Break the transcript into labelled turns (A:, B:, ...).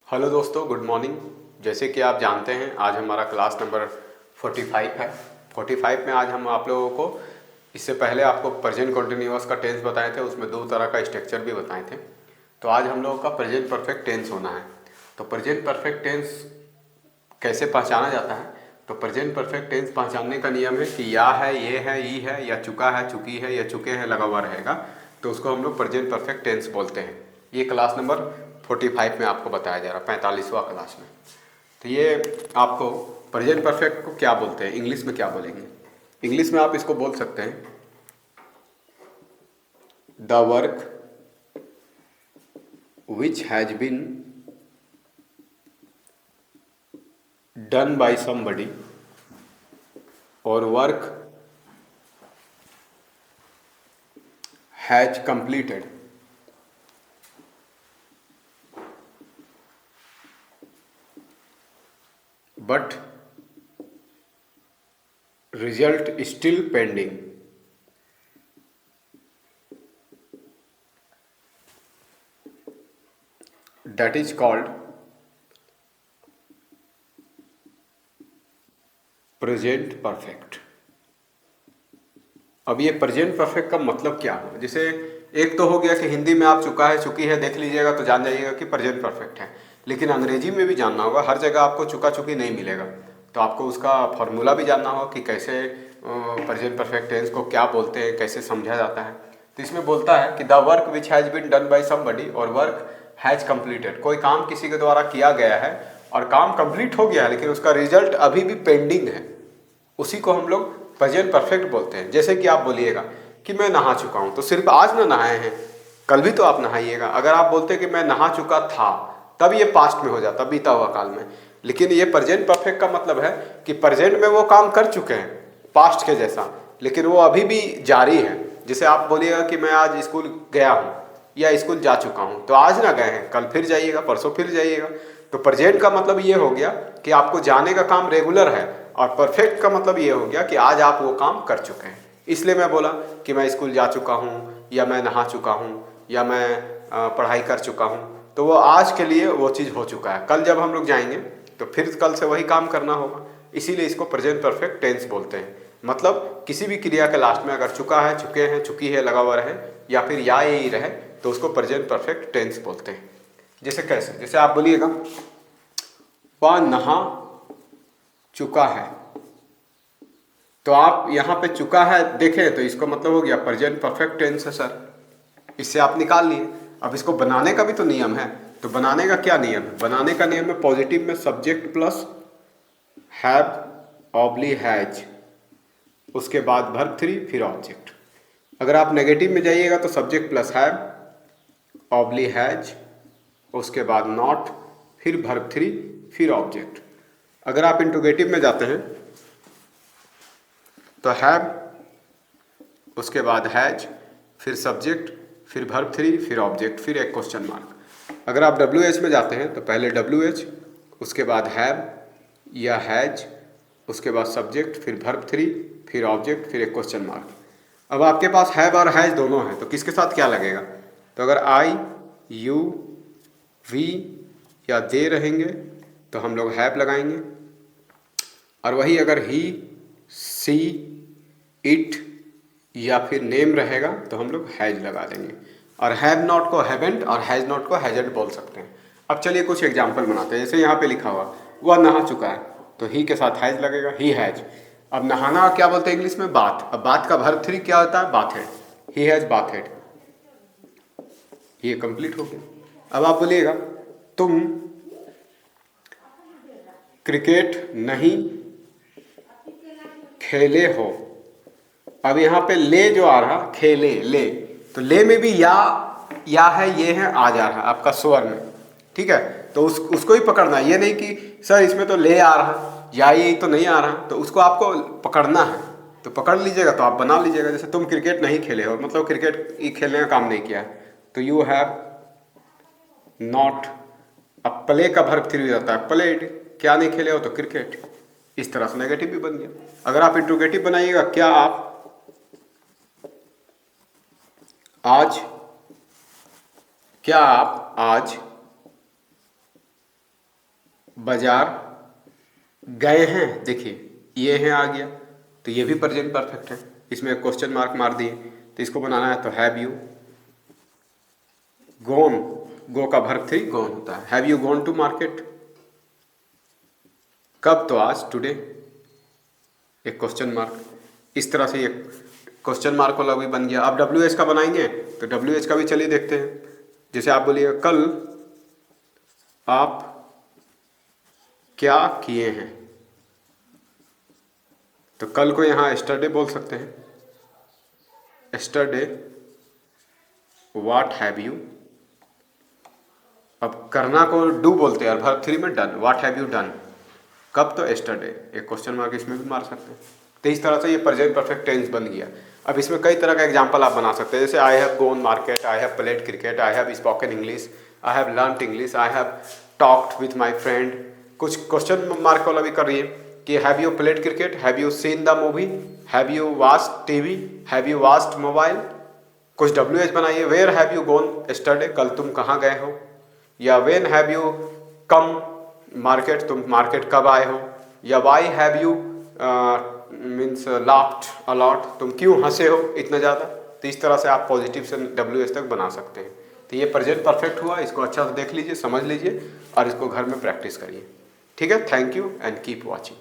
A: Hello दोस्तों, good morning. जैसे कि आप जानते हैं आज हमारा क्लास नंबर 45 है। 45 में आज हम आप लोगों को इससे पहले आपको प्रेजेंट कंटिन्यूअस का टेंस बताए थे, उसमें दो तरह का स्ट्रक्चर भी बताए थे। तो आज हम लोगों का प्रेजेंट परफेक्ट टेंस होना है। तो प्रेजेंट परफेक्ट टेंस कैसे पहचाना जाता है? तो प्रेजेंट परफेक्ट टेंस पहचानने का नियम है कि या है, ये है, ई है, या चुका है, चुकी है, या चुके हैं लगा हुआ रहेगा, तो उसको हम लोग प्रेजेंट परफेक्ट टेंस बोलते हैं। ये क्लास नंबर 45 में आपको बताया जा रहा है, 45वां क्लास में। तो ये आपको प्रेजेंट परफेक्ट को क्या बोलते हैं, इंग्लिश में क्या बोलेंगे? इंग्लिश में आप इसको बोल सकते हैं the work which has been done by somebody और work has completed but result still pending. That is called present perfect. अब ये प्रेजेंट परफेक्ट का मतलब क्या हो? जैसे एक तो हो गया कि हिंदी में आप चुका है, चुकी है देख लीजिएगा तो जान जाइएगा कि प्रेजेंट परफेक्ट है, लेकिन अंग्रेजी में भी जानना होगा। हर जगह आपको चुका चुकी नहीं मिलेगा, तो आपको उसका फॉर्मूला भी जानना होगा कि कैसे प्रेजेंट परफेक्ट टेंस को क्या बोलते हैं, कैसे समझा जाता है। तो इसमें बोलता है कि the work which has been done by somebody और वर्क हैज़ कंप्लीटेड। कोई काम किसी के द्वारा किया गया है और काम कंप्लीट हो गया है, लेकिन उसका रिजल्ट अभी भी पेंडिंग है, उसी को हम लोग प्रेजेंट परफेक्ट बोलते हैं। जैसे कि आप बोलिएगा कि मैं नहा चुका हूं, तो सिर्फ आज ना नहाए हैं, कल भी तो आप नहाइएगा। अगर आप बोलते कि मैं नहा चुका था, तब ये पास्ट में हो जाता, बीता हुआ काल में। लेकिन ये प्रेजेंट परफेक्ट का मतलब है कि प्रेजेंट में वो काम कर चुके हैं पास्ट के जैसा, लेकिन वो अभी भी जारी है। जैसे आप बोलिएगा कि मैं आज स्कूल गया हूँ या स्कूल जा चुका हूँ, तो आज ना गए हैं, कल फिर जाइएगा, परसों फिर जाइएगा। तो प्रेजेंट का मतलब ये हो गया कि आपको जाने का काम रेगुलर है, और परफेक्ट का मतलब ये हो गया कि आज आप वो काम कर चुके हैं। इसलिए मैं बोला कि मैं स्कूल जा चुका हूँ, या मैं नहा चुका हूँ, या मैं पढ़ाई कर चुका हूँ, तो वो आज के लिए वो चीज़ हो चुका है। कल जब हम लोग जाएंगे तो फिर कल से वही काम करना होगा, इसीलिए इसको प्रेजेंट परफेक्ट टेंस बोलते हैं। मतलब किसी भी क्रिया के लास्ट में अगर चुका है, चुके हैं, चुकी है लगा हुआ रहे, या फिर या यही रहे, तो उसको प्रेजेंट परफेक्ट टेंस बोलते हैं। जैसे कैसे? जैसे आप बोलिएगा वह नहा चुका है, तो आप यहाँ पे चुका है देखें तो इसको मतलब हो गया प्रेजेंट परफेक्ट टेंस है सर, इससे आप निकाल लिए। अब इसको बनाने का भी तो नियम है, तो बनाने का क्या नियम है? बनाने का नियम है पॉजिटिव में सब्जेक्ट प्लस हैव ऑब्ली हैज, उसके बाद वर्ब थ्री फिर ऑब्जेक्ट। अगर आप नेगेटिव में जाइएगा तो सब्जेक्ट प्लस हैव ऑब्ली हैज, उसके बाद नॉट, फिर वर्ब थ्री फिर ऑब्जेक्ट। अगर आप इंट्रोगेटिव में जाते हैं तो हैव, उसके बाद हैज, फिर सब्जेक्ट, फिर वर्ब थ्री, फिर ऑब्जेक्ट, फिर एक क्वेश्चन मार्क। अगर आप डब्ल्यू एच में जाते हैं तो पहले डब्ल्यू एच, उसके बाद हैव या हैज, उसके बाद सब्जेक्ट, फिर वर्ब थ्री, फिर ऑब्जेक्ट, फिर एक क्वेश्चन मार्क। अब आपके पास हैव और हैज दोनों हैं, तो किसके साथ क्या लगेगा? तो अगर आई, यू, वी या दे रहेंगे तो हम लोग हैव लगाएंगे, और वही अगर ही, सी, इट या फिर नेम रहेगा तो हम लोग हैज लगा देंगे। और हैव नॉट को हैवेंट और हैज नॉट को हैजेंट बोल सकते हैं। अब चलिए कुछ एग्जाम्पल बनाते हैं। जैसे यहाँ पे लिखा हुआ वह नहा चुका है, तो ही के साथ हैज लगेगा, ही हैज। अब नहाना क्या बोलते हैं इंग्लिश में? बाथ। अब बाथ का वर्ब थ्री क्या होता है? बाथेड। ही हैज बाथेड, ये कंप्लीट हो गया। अब आप बोलिएगा तुम क्रिकेट नहीं खेले हो। अब यहाँ पे ले जो आ रहा, खेले, ले, तो ले में भी या है, ये है, आ जा रहा आपका स्वर में, ठीक है? तो उसको ही पकड़ना है। ये नहीं कि सर इसमें तो ले आ रहा, या ये तो नहीं आ रहा, तो उसको आपको पकड़ना है। तो पकड़ लीजिएगा तो आप बना लीजिएगा। जैसे तुम क्रिकेट नहीं खेले हो, मतलब क्रिकेट खेलने का काम नहीं किया है, तो यू हैव नॉट। अब प्ले का वर्ब थ्री रहता है प्लेड, क्या नहीं खेले हो? तो क्रिकेट। इस तरह से नेगेटिव भी बन गया। अगर आप इंट्रोगेटिव बनाइएगा, क्या आप आज, क्या आप आज बाजार गए हैं, देखिए ये है आ गया, तो ये भी प्रेजेंट परफेक्ट है। इसमें क्वेश्चन मार्क मार दिए, तो इसको बनाना है तो हैव यू गॉन, गो का वर्ब 3 गॉन होता है। Have you gone to market, कब, तो आज, टुडे, एक क्वेश्चन मार्क। इस तरह से ये क्वेश्चन मार्क वाला भी बन गया। अब डब्ल्यू एच का बनाएंगे, तो डब्ल्यू एच का भी चलिए देखते हैं। जैसे आप बोलिए कल आप क्या किए हैं, तो कल को यहाँ एस्टरडे बोल सकते हैं। एस्टरडे व्हाट हैव यू, अब करना को डू बोलते हैं और वर्ब 3 में done, what have you done, कब, तो एस्टरडे, एक क्वेश्चन मार्क इसमें भी मार सकते हैं। तो इस तरह से ये प्रेजेंट परफेक्ट टेंस बन गया। अब इसमें कई तरह का एग्जांपल आप बना सकते हैं, जैसे I have gone market, I have played cricket, I have spoken English, I have learned English, I have talked with my friend. कुछ क्वेश्चन मार्क वाला भी कर रही है कि have you played cricket, have you seen the movie, have you watched TV, have you watched mobile. कुछ W H बनाइए, where have you gone yesterday, कल तुम कहाँ गए हो, या when have you come market, तुम मार्केट कब आए हो, या why have you means laughed a lot, तुम क्यों हंसे हो इतना ज़्यादा। तो इस तरह से आप पॉजिटिव से डब्ल्यू एच तक बना सकते हैं। तो ये प्रेजेंट परफेक्ट हुआ, इसको अच्छा से देख लीजिए, समझ लीजिए और इसको घर में प्रैक्टिस करिए। ठीक है, thank you and keep watching.